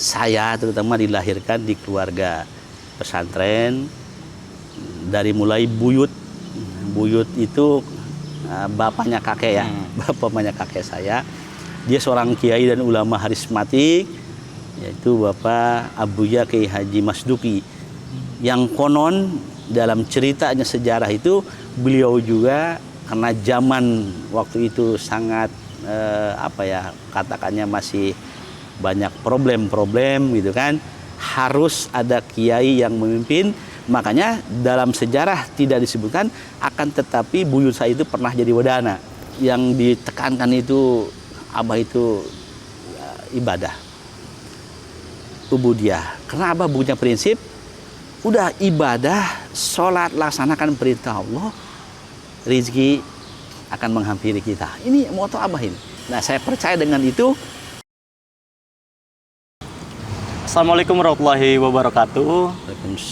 saya terutama dilahirkan di keluarga pesantren, dari mulai buyut. Buyut itu bapaknya kakek ya, bapaknya kakek saya. Dia seorang kiai dan ulama harismatik, yaitu Bapak Abuya Kiai Haji Masduki. Yang konon dalam ceritanya sejarah itu beliau juga karena zaman waktu itu sangat katakannya masih banyak problem-problem gitu kan, harus ada kiai yang memimpin. Makanya dalam sejarah tidak disebutkan, akan tetapi buyut saya itu pernah jadi wadana. Yang ditekankan itu Abah itu ibadah, ubudiyah. Karena Abah punya prinsip, udah ibadah, sholat, laksanakan perintah Allah, rizki akan menghampiri kita. Ini moto Abah ini. Nah, saya percaya dengan itu. Assalamualaikum warahmatullahi wabarakatuh.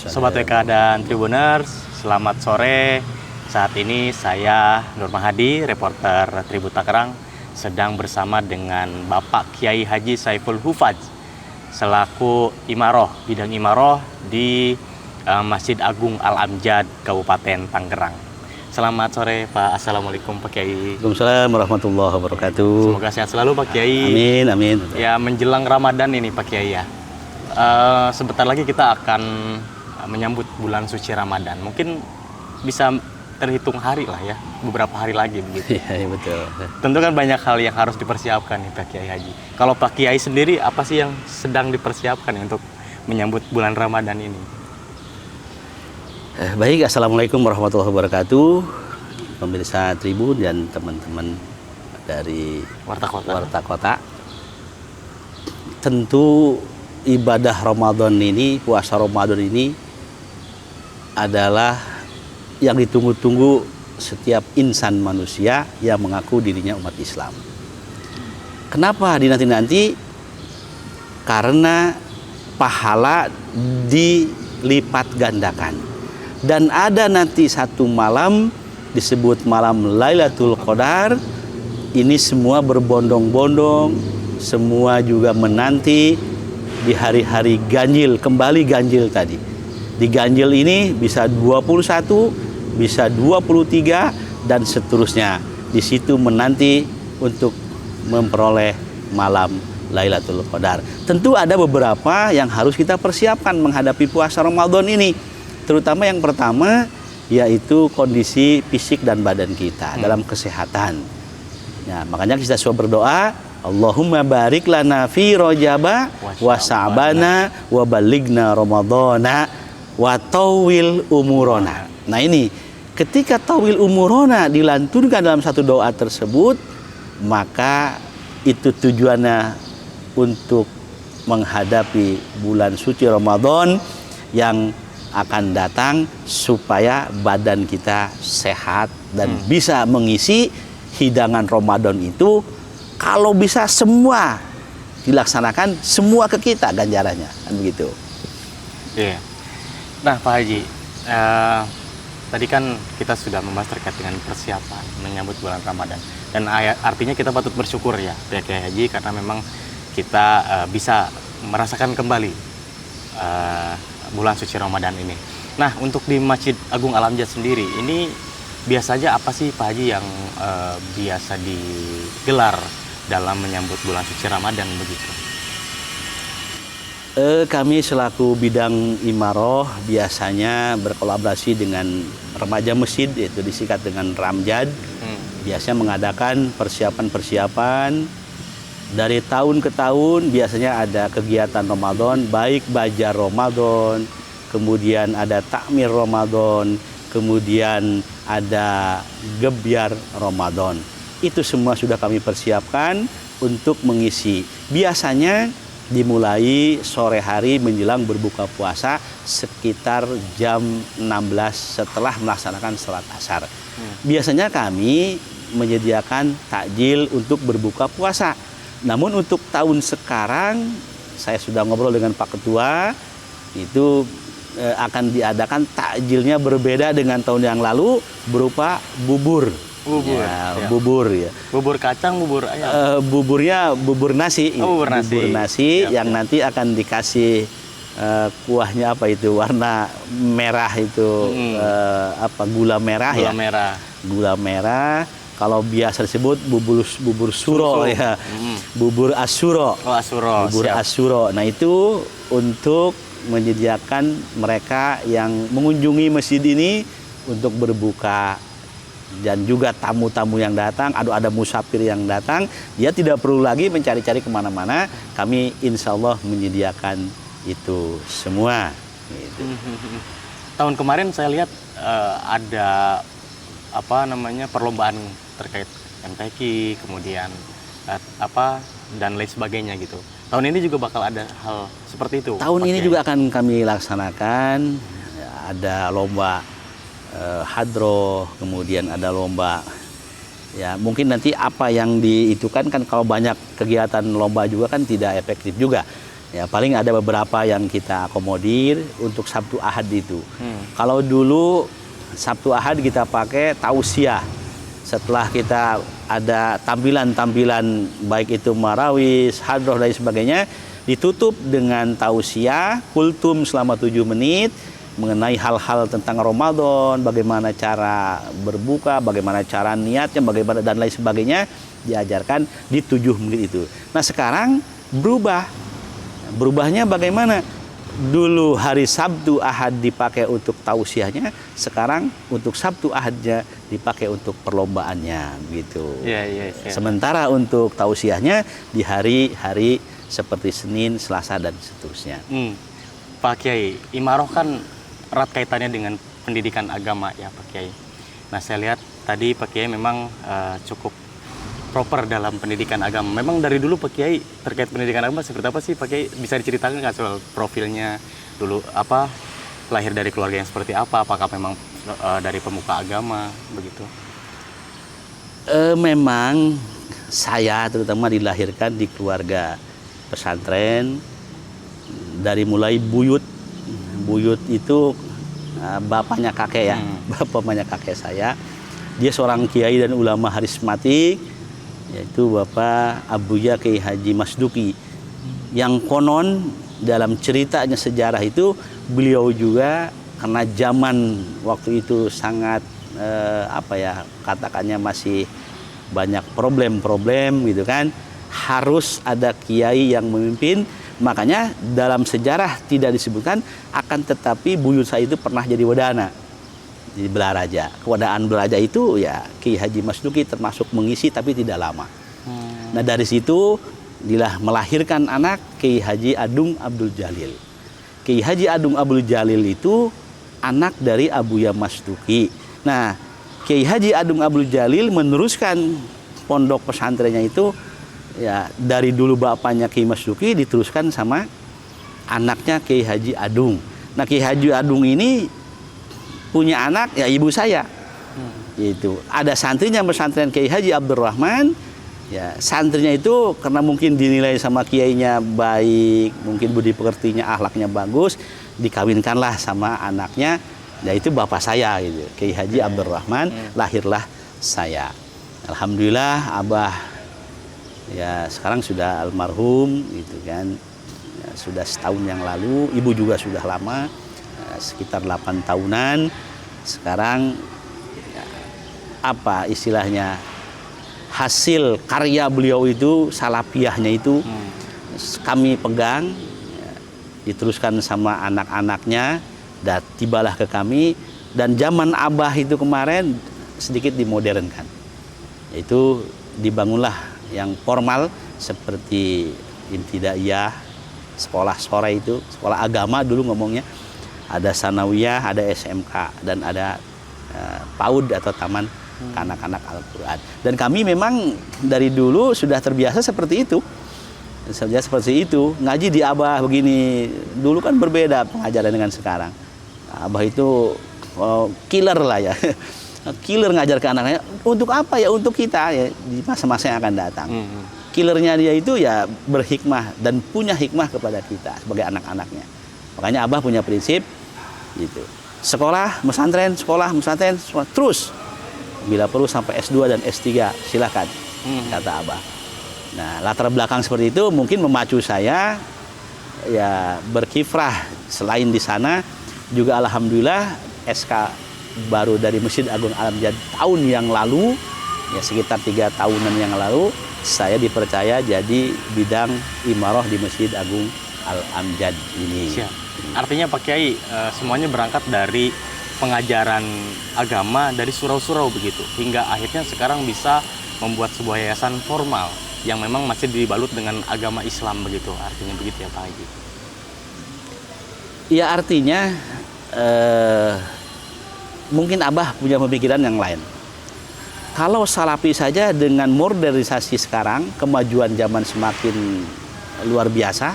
Sobat WK dan Tribuners, selamat sore. Saat ini saya Nur Mahadi, reporter Tribun Tangerang, sedang bersama dengan Bapak Kiai Haji Saiful Hufaz selaku imaroh, bidang imaroh di Masjid Agung Al-Amjad, Kabupaten Tangerang. Selamat sore Pak. Assalamualaikum Pak Kiai. Waalaikumsalam warahmatullahi wabarakatuh. Semoga sehat selalu Pak Kiai. Amin, amin. Ya, menjelang Ramadan ini Pak Kiai ya. Sebentar lagi kita akan menyambut bulan suci Ramadan. Mungkin bisa terhitung hari lah ya, beberapa hari lagi begitu. Iya, betul. Tentu kan banyak hal yang harus dipersiapkan nih Pak Kiai Haji. Kalau Pak Kiai sendiri, apa sih yang sedang dipersiapkan untuk menyambut bulan Ramadan ini? Baik, Assalamualaikum warahmatullahi wabarakatuh, pemirsa Tribun dan teman-teman dari Warta Kota. Tentu ibadah Ramadan ini, puasa Ramadan ini adalah yang ditunggu-tunggu setiap insan manusia yang mengaku dirinya umat Islam. Kenapa dinanti-nanti? Karena pahala dilipat gandakan. Dan ada nanti satu malam disebut malam Lailatul Qadar. Ini semua berbondong-bondong, semua juga menanti di hari-hari ganjil, kembali ganjil tadi. Di ganjil ini bisa 21, bisa 23 dan seterusnya. Di situ menanti untuk memperoleh malam Lailatul Qadar. Tentu ada beberapa yang harus kita persiapkan menghadapi puasa Ramadan ini. Terutama yang pertama yaitu kondisi fisik dan badan kita dalam kesehatan. Ya, makanya kita selalu berdoa, Allahumma barik lana fi Rajaba wa Sa'bana wa baligna Ramadana wa tawil umurona. Nah ini, ketika tawil umurona dilantunkan dalam satu doa tersebut, maka itu tujuannya untuk menghadapi bulan suci Ramadan yang akan datang supaya badan kita sehat dan bisa mengisi hidangan Ramadan itu. Kalau bisa semua dilaksanakan, semua ke kita ganjarannya, kan begitu. Iya. Nah Pak Haji, tadi kan kita sudah membahas terkait dengan persiapan menyambut bulan Ramadan. Dan artinya kita patut bersyukur ya Pak Kiai Haji, karena memang kita bisa merasakan kembali bulan suci Ramadan ini. Nah, untuk di Masjid Agung Al-Amjad sendiri, ini biasanya apa sih Pak Haji yang biasa digelar dalam menyambut bulan suci Ramadan begitu? Kami selaku bidang imaroh biasanya berkolaborasi dengan remaja masjid, yaitu disingkat dengan Ramjad. Biasanya mengadakan persiapan-persiapan dari tahun ke tahun. Biasanya ada kegiatan Ramadan, baik bajar Ramadan, kemudian ada takmir Ramadan, kemudian ada gebyar Ramadan. Itu semua sudah kami persiapkan untuk mengisi. Biasanya dimulai sore hari menjelang berbuka puasa sekitar jam 16 setelah melaksanakan sholat asar. Biasanya kami menyediakan takjil untuk berbuka puasa. Namun untuk tahun sekarang, saya sudah ngobrol dengan Pak Ketua, itu akan diadakan takjilnya berbeda dengan tahun yang lalu berupa bubur. Bubur. Ya, Siap. bubur ya. Bubur kacang, bubur ayam. Buburnya bubur nasi. Oh, bubur nasi. Bubur nasi Siap, yang siap. nanti akan dikasih kuahnya apa itu warna merah itu gula merah Gula ya. merah. Gula merah. Kalau biasa disebut bubur suro Susu. ya. Bubur asuro. Oh, asuro. Bubur Siap. asuro. Nah itu untuk menyediakan mereka yang mengunjungi masjid ini untuk berbuka, dan juga tamu-tamu yang datang, ada musafir yang datang, dia tidak perlu lagi mencari-cari kemana-mana. Kami insya Allah menyediakan itu semua. Gitu. Tahun kemarin saya lihat ada perlombaan terkait MTQ, kemudian dan lain sebagainya gitu. Tahun ini juga bakal ada hal seperti itu. Tahun Pak ini Kiai. juga akan kami laksanakan. Ada lomba hadroh, kemudian ada lomba. Ya mungkin nanti apa yang diitukan kan kalau banyak kegiatan lomba juga kan tidak efektif juga. Ya paling ada beberapa yang kita akomodir untuk Sabtu Ahad itu. Kalau dulu Sabtu Ahad kita pakai tausiah. Setelah kita ada tampilan-tampilan baik itu marawis, hadroh dan sebagainya, ditutup dengan tausiah, kultum selama 7 menit mengenai hal-hal tentang Ramadan, bagaimana cara berbuka, bagaimana cara niatnya, bagaimana dan lain sebagainya diajarkan di 7 menit itu. Nah sekarang berubahnya bagaimana? Dulu hari Sabtu Ahad dipakai untuk tausiahnya, sekarang untuk Sabtu Ahadnya dipakai untuk perlombaannya gitu. Iya. Sementara untuk tausiahnya di hari-hari seperti Senin, Selasa dan seterusnya. Pak Kiai, imaroh kan erat kaitannya dengan pendidikan agama ya Pak Kiai. Nah saya lihat tadi Pak Kiai memang cukup proper dalam pendidikan agama. Memang dari dulu Pak Kiai terkait pendidikan agama seperti apa sih Pak Kiai? Bisa diceritakan nggak soal profilnya dulu, lahir dari keluarga yang seperti apa? Apakah memang dari pemuka agama begitu? Memang saya terutama dilahirkan di keluarga pesantren. Dari mulai buyut itu bapaknya kakek ya, bapaknya kakek saya. Dia seorang kiai dan ulama harismatik, yaitu Bapak Abuya Kiai Haji Masduki, yang konon dalam ceritanya sejarah itu beliau juga karena zaman waktu itu sangat katakannya masih banyak problem gitu kan, harus ada kiai yang memimpin. Makanya dalam sejarah tidak disebutkan, akan tetapi buyut saya itu pernah jadi wadana di Belaraja. Kewadaan Belaraja itu ya Kiai Haji Masduki termasuk mengisi tapi tidak lama. Nah dari situ dilah melahirkan anak Kiai Haji Adung Abdul Jalil. Kiai Haji Adung Abdul Jalil itu anak dari Abuya Masduki. Nah Kiai Haji Adung Abdul Jalil meneruskan pondok pesantrennya itu ya dari dulu bapaknya Kiai Masduki diteruskan sama anaknya Kiai Haji Adung. Nah Kiai Haji Adung ini punya anak ya ibu saya. Itu ada santrinya pesantren Kiai Haji Abdurrahman. Ya santrinya itu karena mungkin dinilai sama kiainya baik, mungkin budi pekertinya, akhlaknya bagus, dikawinkanlah sama anaknya. Ya itu bapak saya gitu. Kiai Haji Abdurrahman, lahirlah saya. Alhamdulillah Abah ya sekarang sudah almarhum gitu kan, ya, sudah setahun yang lalu. Ibu juga sudah lama, sekitar 8 tahunan. Sekarang ya, istilahnya hasil karya beliau itu, salapiahnya itu kami pegang, ya, diteruskan sama anak-anaknya dan tibalah ke kami. Dan zaman Abah itu kemarin sedikit dimodernkan, yaitu dibangunlah yang formal seperti ibtidaiyah, sekolah sore itu, sekolah agama dulu ngomongnya, ada sanawiyah, ada SMK, dan ada PAUD atau taman kanak-kanak Al-Quran. Dan kami memang dari dulu sudah terbiasa seperti itu. Ngaji di Abah begini, dulu kan berbeda pengajaran dengan sekarang. Abah itu killer lah ya. Killer ngajar ke anaknya, untuk apa ya? Untuk kita ya di masa-masa yang akan datang. Killernya dia itu ya berhikmah dan punya hikmah kepada kita sebagai anak-anaknya. Makanya Abah punya prinsip gitu. Sekolah, pesantren, terus bila perlu sampai S2 dan S3 silakan, kata Abah. Nah, latar belakang seperti itu mungkin memacu saya ya berkiprah. Selain di sana juga alhamdulillah SK baru dari Masjid Agung Al-Amjad tahun yang lalu, ya sekitar 3 tahunan yang lalu, saya dipercaya jadi bidang imarah di Masjid Agung Al-Amjad ini. Siap. Artinya Pak Kiai semuanya berangkat dari pengajaran agama dari surau-surau begitu, hingga akhirnya sekarang bisa membuat sebuah yayasan formal yang memang masih dibalut dengan agama Islam begitu. Artinya begitu ya Pak Haji? Ya artinya mungkin Abah punya pemikiran yang lain. Kalau Salafi saja dengan modernisasi sekarang, kemajuan zaman semakin luar biasa,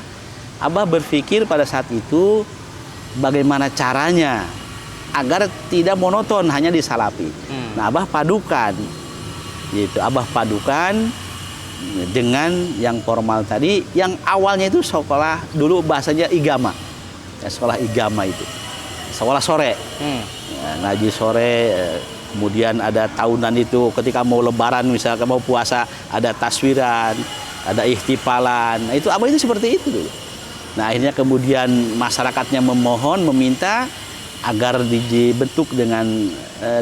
Abah berpikir pada saat itu bagaimana caranya agar tidak monoton hanya di Salafi. Nah, Abah padukan, gitu. Abah padukan dengan yang formal tadi, yang awalnya itu sekolah dulu bahasanya igama, ya, sekolah igama itu, sekolah sore, ya, ngaji sore. Kemudian ada tahunan itu ketika mau lebaran misalkan mau puasa ada taswiran, ada ihtifalan. Nah, itu Abah itu seperti itu dulu. Nah, akhirnya kemudian masyarakatnya memohon, meminta agar dibentuk dengan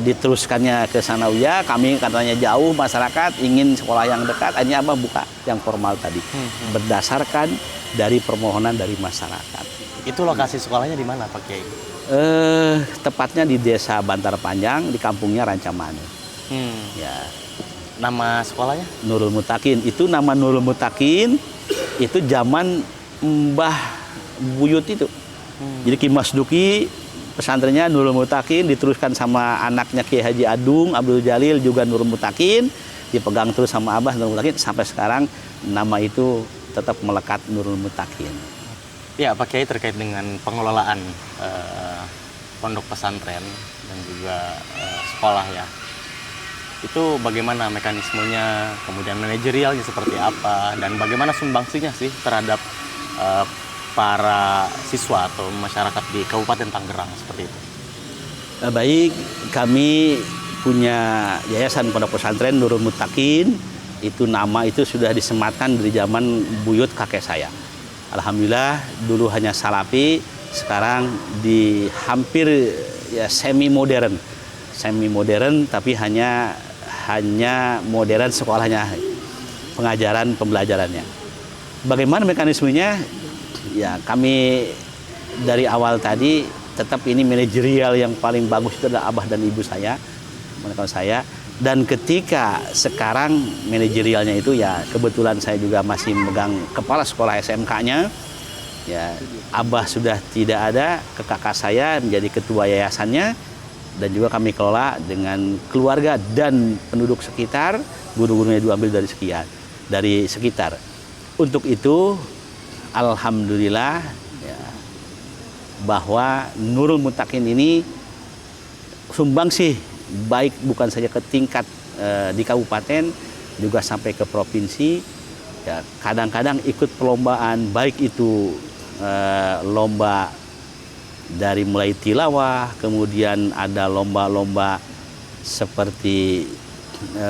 diteruskannya ke sanawiyah. Kami katanya jauh masyarakat ingin sekolah yang dekat, akhirnya Abah buka yang formal tadi. Berdasarkan dari permohonan dari masyarakat. Itu lokasi sekolahnya di mana Pak Kiai? Tepatnya di Desa Bantar Panjang, di kampungnya Rancamanu. Ya. Nama sekolahnya? Nurul Mutakin. Itu nama Nurul Mutakin itu zaman Mbah Buyut itu. Jadi Ki Mas Duki pesantrennya Nurul Mutakin diteruskan sama anaknya Ki Haji Adung Abdul Jalil juga Nurul Mutakin, dipegang terus sama Abah Nurul Mutakin sampai sekarang nama itu tetap melekat Nurul Mutakin. Ya, Pak Kiai, terkait dengan pengelolaan pondok pesantren dan juga sekolah ya, itu bagaimana mekanismenya, kemudian manajerialnya seperti apa, dan bagaimana sumbangsinya sih terhadap para siswa atau masyarakat di Kabupaten Tangerang seperti itu? Baik, kami punya yayasan pondok pesantren Nurul Mutakin. Itu nama itu sudah disematkan dari zaman buyut kakek saya. Alhamdulillah dulu hanya Salafi, sekarang di hampir ya semi modern tapi hanya modern sekolahnya, pengajaran pembelajarannya. Bagaimana mekanismenya? Ya kami dari awal tadi tetap ini manajerial yang paling bagus itu adalah Abah dan Ibu saya, menekan saya. Dan ketika sekarang manajerialnya itu ya kebetulan saya juga masih memegang kepala sekolah SMK-nya. Ya, Abah sudah tidak ada, ke kakak saya menjadi ketua yayasannya, dan juga kami kelola dengan keluarga dan penduduk sekitar, guru-gurunya diambil dari sekitar. Untuk itu alhamdulillah ya, bahwa Nurul Mutakin ini sumbangsi baik bukan saja ke tingkat di kabupaten, juga sampai ke provinsi. Ya, kadang-kadang ikut perlombaan, baik itu lomba dari mulai tilawah, kemudian ada lomba-lomba seperti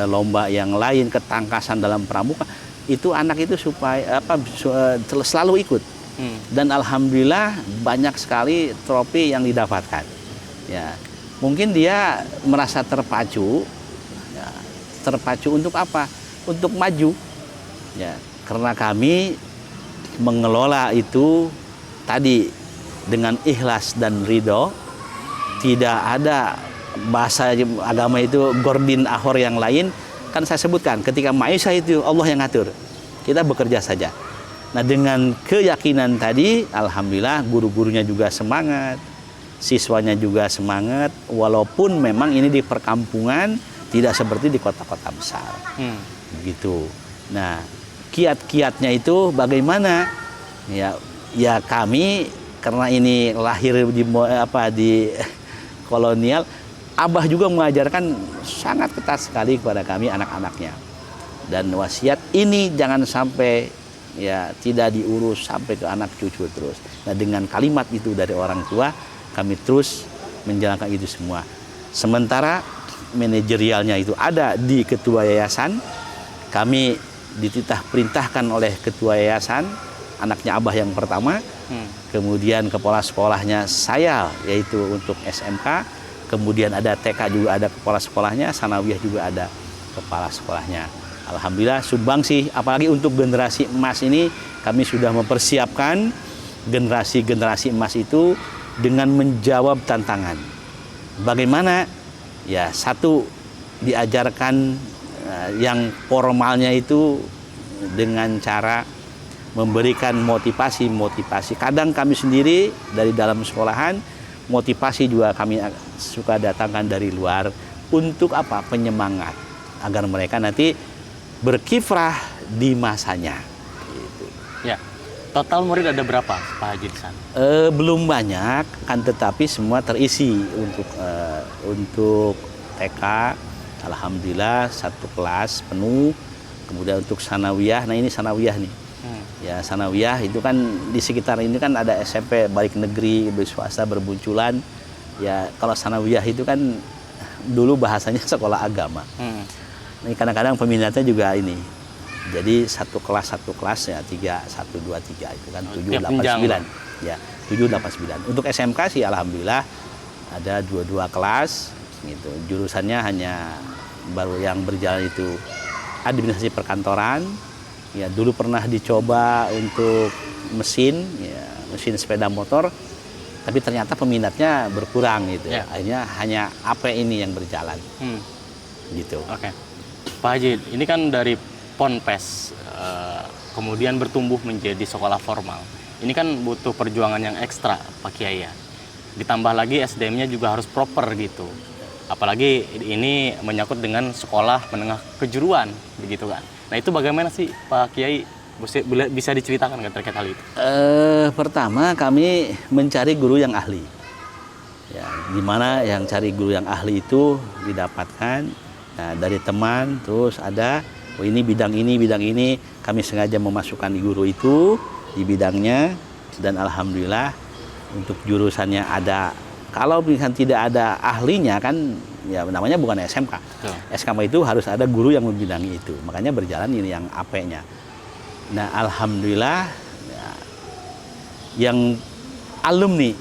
lomba yang lain, ketangkasan dalam pramuka. Itu anak itu supaya selalu ikut. Dan alhamdulillah banyak sekali trofi yang didapatkan. Ya. Mungkin dia merasa terpacu, ya, terpacu untuk apa? Untuk maju, ya. Karena kami mengelola itu tadi dengan ikhlas dan ridho, tidak ada bahasa agama itu gordin ahor yang lain. Kan saya sebutkan, ketika Maisha itu Allah yang ngatur, kita bekerja saja. Nah dengan keyakinan tadi, alhamdulillah guru-gurunya juga semangat, siswanya juga semangat, walaupun memang ini di perkampungan, tidak seperti di kota-kota besar. Begitu. Nah, kiat-kiatnya itu bagaimana? Ya kami karena ini lahir di kolonial, Abah juga mengajarkan sangat ketat sekali kepada kami anak-anaknya. Dan wasiat ini jangan sampai ya tidak diurus sampai ke anak cucu terus. Nah, dengan kalimat itu dari orang tua, kami terus menjalankan itu semua. Sementara manajerialnya itu ada di ketua yayasan. Kami perintahkan oleh ketua yayasan, anaknya Abah yang pertama. Kemudian kepala sekolahnya saya, yaitu untuk SMK. Kemudian ada TK juga ada kepala sekolahnya, Sanawiyah juga ada kepala sekolahnya. Alhamdulillah sumbangsi, apalagi untuk generasi emas ini kami sudah mempersiapkan generasi emas itu dengan menjawab tantangan. Bagaimana? Ya, satu, diajarkan yang formalnya itu dengan cara memberikan motivasi. Kadang kami sendiri dari dalam sekolahan, motivasi juga kami suka datangkan dari luar untuk apa? Penyemangat agar mereka nanti berkiprah di masanya. Gitu. Ya. Total murid ada berapa, Pak Haji di sana? Belum banyak, kan tetapi semua terisi untuk TK. Alhamdulillah satu kelas penuh. Kemudian untuk Sanawiyah, nah ini Sanawiyah nih. Ya Sanawiyah itu kan di sekitar ini kan ada SMP baik negeri, swasta berbunculan. Ya kalau Sanawiyah itu kan dulu bahasanya sekolah agama. Nah, kadang-kadang peminatnya juga ini. Jadi satu kelas ya 3, 1, 2, 3 itu kan 7, 8, 9. Ya 7, 8, 9. Untuk SMK sih alhamdulillah ada 2 kelas gitu. Jurusannya hanya baru yang berjalan itu administrasi perkantoran. Ya dulu pernah dicoba untuk mesin sepeda motor, tapi ternyata peminatnya berkurang gitu. Ya. Akhirnya hanya AP ini yang berjalan. Gitu. Oke. Pak Haji, ini kan dari Ponpes kemudian bertumbuh menjadi sekolah formal. Ini kan butuh perjuangan yang ekstra, Pak Kiai ya. Ditambah lagi SDM-nya juga harus proper gitu. Apalagi ini menyangkut dengan sekolah menengah kejuruan, begitu kan. Nah itu bagaimana sih Pak Kiai? Bisa diceritakan nggak terkait hal itu? Pertama kami mencari guru yang ahli. Ya, gimana yang cari guru yang ahli itu didapatkan dari teman, terus ada ini bidang ini, kami sengaja memasukkan guru itu di bidangnya, dan alhamdulillah untuk jurusannya ada. Kalau misalkan tidak ada ahlinya kan ya namanya bukan SMK. SMK itu harus ada guru yang membidangi itu, makanya berjalan ini yang AP-nya. Nah alhamdulillah ya, yang alumni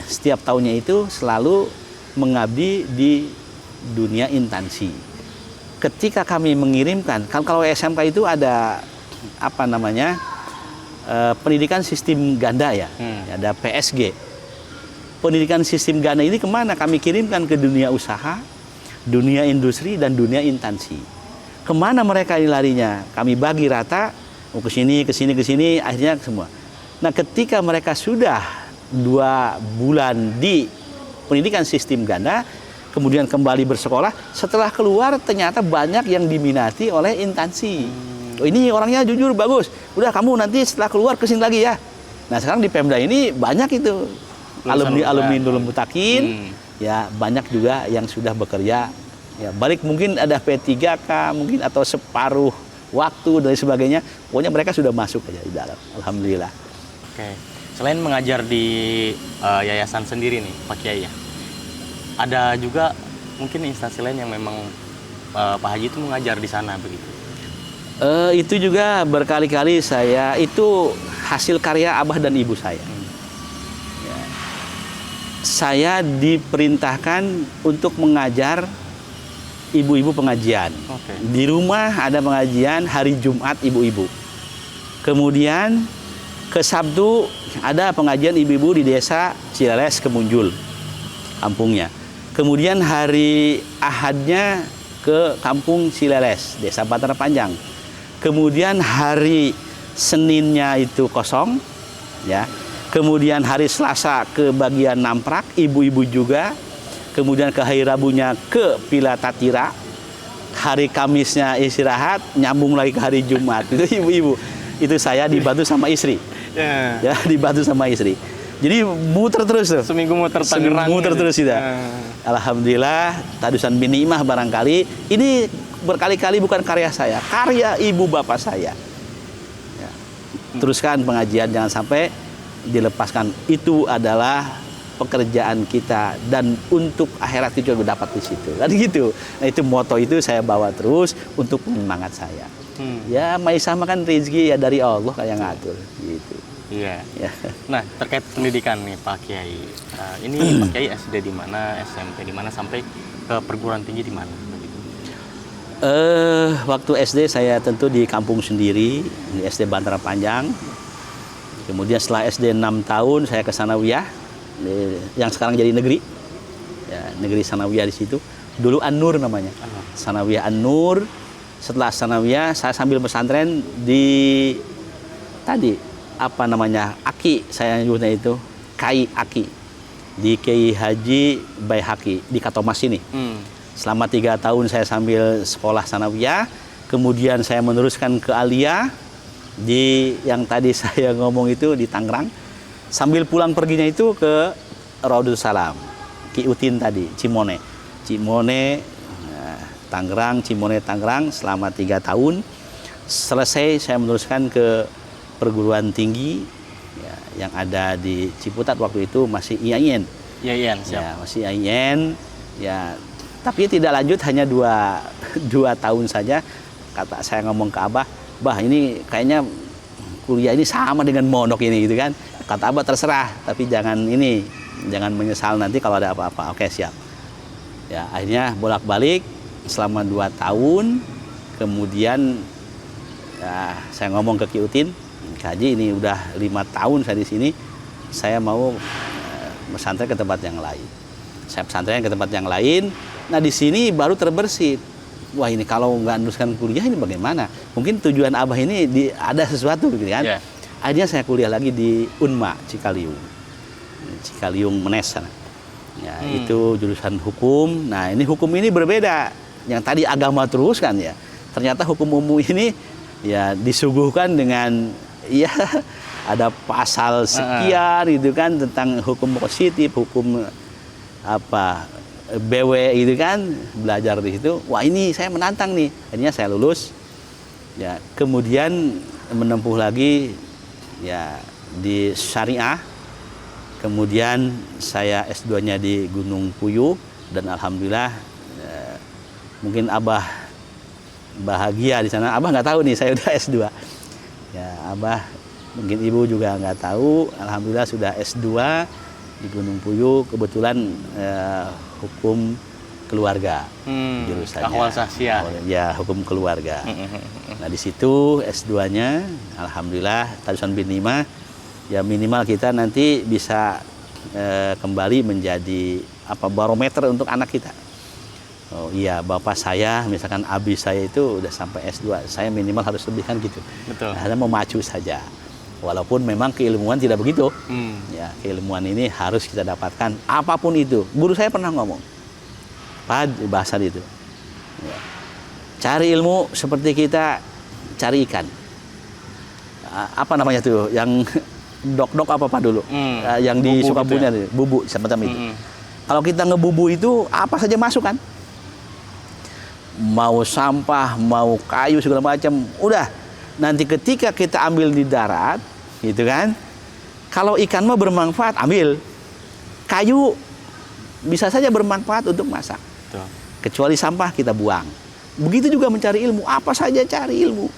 setiap tahunnya itu selalu mengabdi di dunia intansi. Ketika kami mengirimkan, kan kalau SMK itu ada apa namanya pendidikan sistem ganda ya, ada PSG. Pendidikan sistem ganda ini kemana? Kami kirimkan ke dunia usaha, dunia industri dan dunia intansi. Kemana mereka ini larinya? Kami bagi rata, ke sini, akhirnya semua. Nah, ketika mereka sudah 2 bulan di pendidikan sistem ganda, kemudian kembali bersekolah, setelah keluar ternyata banyak yang diminati oleh intansi. Oh, ini orangnya jujur, bagus. Udah kamu nanti setelah keluar kesini lagi ya. Nah sekarang di Pemda ini banyak itu alumni Nurul Mutakin, ya banyak juga yang sudah bekerja. Ya balik mungkin ada P3K mungkin atau separuh waktu dan sebagainya. Pokoknya mereka sudah masuk aja di dalam. Alhamdulillah. Oke. Selain mengajar di yayasan sendiri nih Pak Kiai ya, ada juga mungkin instansi lain yang memang Pak Haji itu mengajar di sana begitu? Itu juga berkali-kali saya, itu hasil karya abah dan ibu saya. Ya. Saya diperintahkan untuk mengajar ibu-ibu pengajian. Di rumah ada pengajian hari Jumat ibu-ibu. Kemudian ke Sabtu ada pengajian ibu-ibu di desa Cileles Kemunjul, kampungnya. Kemudian hari Ahadnya ke kampung Cileles, desa Bantar Panjang. Kemudian hari Seninnya itu kosong, ya. Kemudian hari Selasa ke bagian Namprak, ibu-ibu juga. Kemudian ke hari Rabunya ke Pila Tatira. Hari Kamisnya istirahat, nyambung lagi ke hari Jumat. Itu ibu-ibu. Itu saya dibantu sama istri. Ya, dibantu sama istri. Jadi muter terus tuh. Seminggu muter Tangerang. Muter terus kita. Alhamdulillah, Tadusan bin Ni'mah barangkali. Ini berkali-kali bukan karya saya, karya ibu bapak saya. Ya. Teruskan pengajian, jangan sampai dilepaskan. Itu adalah pekerjaan kita dan untuk akhirat itu juga dapat di situ. Kan gitu. Nah, itu moto itu saya bawa terus untuk penyemangat saya. Ya, maisah kan rezeki ya dari Allah kayak ngatur gitu. Iya. Ya. Nah, terkait pendidikan nih Pak Kiai. Ini Pak Kiai SD di mana, SMP di mana, sampai ke perguruan tinggi di mana? Waktu SD saya tentu di kampung sendiri, di SD Bantaran Panjang. Kemudian setelah SD 6 tahun saya ke Sanawiyah, yang sekarang jadi negeri. Ya, negeri Sanawiyah di situ. Dulu An-Nur namanya. Sanawiyah An-Nur. Setelah Sanawiyah saya sambil pesantren di tadi apa namanya? Aki saya nyebutnya itu. Kai Aki. Di Kiai Haji Baihaqi di Katomas ini. Selama 3 tahun saya sambil sekolah Sanawiyah, kemudian saya meneruskan ke Aliyah di yang tadi saya ngomong itu di Tangerang. Sambil pulang perginya itu ke Raudul Salam, Ki Utin tadi, Cimone, Tangerang, Cimone Tangerang selama 3 tahun. Selesai saya meneruskan ke perguruan tinggi ya, yang ada di Ciputat waktu itu masih IAIN. IAIN, siap. Ya, masih IAIN. Ya, tapi tidak lanjut hanya 2 tahun saja. Kata saya ngomong ke Abah, "Bah, ini kayaknya kuliah ini sama dengan mondok ini," gitu kan. Kata Abah, "Terserah, tapi jangan menyesal nanti kalau ada apa-apa." Oke, siap. Ya, akhirnya bolak-balik selama 2 tahun. Kemudian ya, saya ngomong ke Ki Utin, "Haji, ini udah 5 tahun saya di sini. Saya mau pesantren ke tempat yang lain." Saya pesantren ke tempat yang lain. Nah, di sini baru terbersit. Wah, ini kalau nggak meneruskan kuliah ini bagaimana? Mungkin tujuan Abah ini ada sesuatu gitu kan. Yeah. Akhirnya saya kuliah lagi di Unma Cikaliung Menes sana. Ya, itu jurusan hukum. Nah, ini hukum ini berbeda. Yang tadi agama terus kan ya. Ternyata hukum umum ini ya disuguhkan dengan ya ada pasal sekian gitu kan tentang hukum positif, hukum apa BW gitu kan, belajar di situ. Wah, ini saya menantang nih. Akhirnya saya lulus. Ya, kemudian menempuh lagi ya di syariah. Kemudian saya S2-nya di Gunung Puyuh dan alhamdulillah mungkin Abah bahagia di sana. Abah nggak tahu nih saya udah S2. Ya, Abah mungkin Ibu juga nggak tahu. Alhamdulillah sudah S2 di Gunung Puyuh, kebetulan hukum keluarga jurusannya. Ahwal Sahsiah. Ya, hukum keluarga. Nah, di situ S2-nya alhamdulillah Tadusan bin Nima ya minimal kita nanti bisa kembali menjadi apa barometer untuk anak kita. Oh iya, bapak saya misalkan abi saya itu udah sampai S2, saya minimal harus lebih kan gitu. Betul. Hanya memacu saja. Walaupun memang keilmuan tidak begitu. Ya, keilmuan ini harus kita dapatkan apapun itu. Guru saya pernah ngomong. Bahasa itu. Ya. Cari ilmu seperti kita cari ikan. Apa namanya tuh? Yang dok-dok apa dulu? Yang di Sukabumi itu, bubu semacam itu. Kalau kita ngebubu itu apa saja masuk kan? Mau sampah, mau kayu segala macam, udah. Nanti ketika kita ambil di darat, gitu kan? Kalau ikan mah bermanfaat, ambil. Kayu bisa saja bermanfaat untuk masak. Betul. Kecuali sampah kita buang. Begitu juga mencari ilmu, apa saja cari ilmu.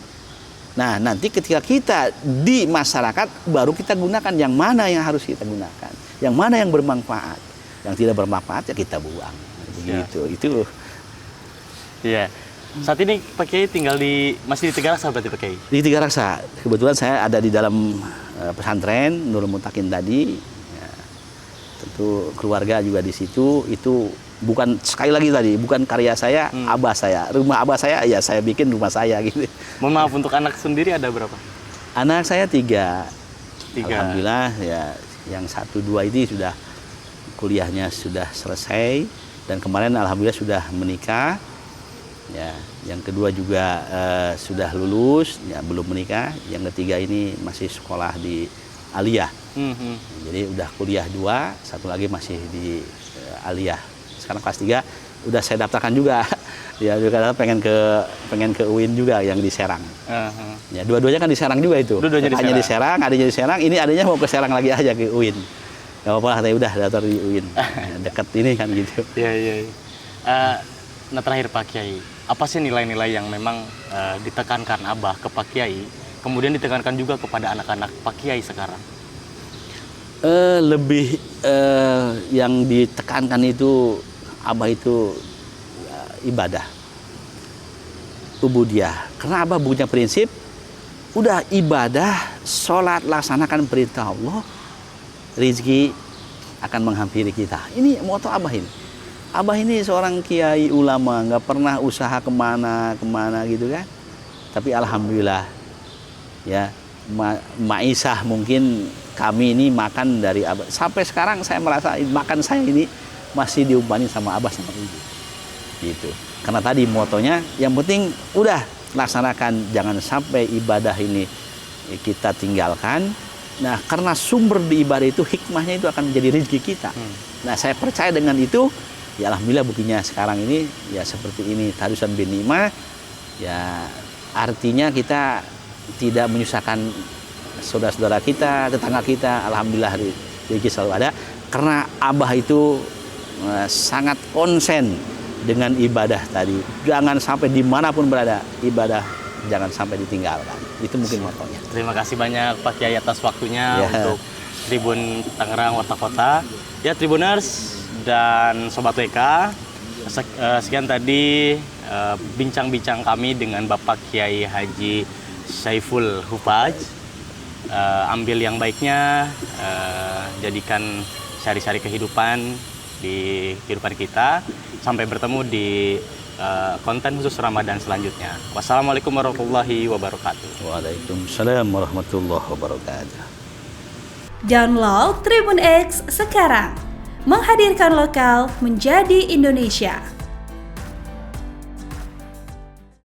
Nah, nanti ketika kita di masyarakat baru kita gunakan yang mana yang harus kita gunakan, yang mana yang bermanfaat, yang tidak bermanfaat ya kita buang. Begitu. Ya. Itu. Iya. Saat ini Pak Kiai tinggal masih di Tiga Raksa berarti Pak Kiai? Di Tiga Raksa. Kebetulan saya ada di dalam pesantren Nurul Mutakin tadi. Ya, tentu keluarga juga di situ. Itu bukan sekali lagi tadi, bukan karya saya, abah saya. Rumah abah saya, ya saya bikin rumah saya gitu. Mohon maaf, untuk anak sendiri ada berapa? Anak saya 3. Alhamdulillah ya, yang 1, 2 ini sudah kuliahnya sudah selesai dan kemarin alhamdulillah sudah menikah. Ya, yang kedua juga sudah lulus, ya belum menikah. Yang ketiga ini masih sekolah di Aliyah. Jadi udah kuliah 2, satu lagi masih di Aliyah. Sekarang kelas 3 udah saya daftarkan juga. Ya juga pengen ke UIN juga yang di Serang. Ya dua-duanya kan di Serang juga itu. Dua-duanya di Serang, adanya di Serang, ini adanya mau ke Serang lagi aja ke UIN. Gak apa-apa, katanya udah daftar di UIN. Dekat ini kan gitu. Iya, iya. Nah terakhir Pak Kiai, apa sih nilai-nilai yang memang ditekankan Abah ke Pak Kiai, kemudian ditekankan juga kepada anak-anak Pak Kiai sekarang? Lebih yang ditekankan itu Abah itu ibadah, ubudiyah. Karena Abah punya prinsip, udah ibadah, sholat, laksanakan perintah Allah, rezeki akan menghampiri kita. Ini moto Abah ini. Abah ini seorang kiai ulama, nggak pernah usaha kemana gitu kan. Tapi alhamdulillah, ya maisah mungkin kami ini makan dari Abah. Sampai sekarang saya merasa makan saya ini masih diumpani sama Abah sama Ibu. Gitu. Karena tadi motonya, yang penting udah laksanakan, jangan sampai ibadah ini kita tinggalkan. Nah, karena sumber di ibadah itu, hikmahnya itu akan menjadi rezeki kita. Nah, saya percaya dengan itu. Ya alhamdulillah buktinya sekarang ini ya seperti ini, tarusan bin nikmah. Ya artinya kita tidak menyusahkan saudara-saudara kita, tetangga kita. Alhamdulillah rezeki selalu ada. Karena Abah itu sangat konsen dengan ibadah tadi. Jangan sampai dimanapun berada, ibadah jangan sampai ditinggalkan. Itu mungkin motonya. Terima kasih banyak Pak Kiai atas waktunya untuk Tribun Tangerang Warta Kota. Ya Tribuners dan Sobat WK, sekian tadi bincang-bincang kami dengan Bapak Kiai Haji Syaiful Hufaj. Ambil yang baiknya, jadikan sehari-hari kehidupan di kehidupan kita. Sampai bertemu di konten khusus Ramadan selanjutnya. Wassalamualaikum warahmatullahi wabarakatuh. Waalaikumsalam warahmatullahi wabarakatuh. Download Tribun X sekarang, menghadirkan lokal menjadi Indonesia.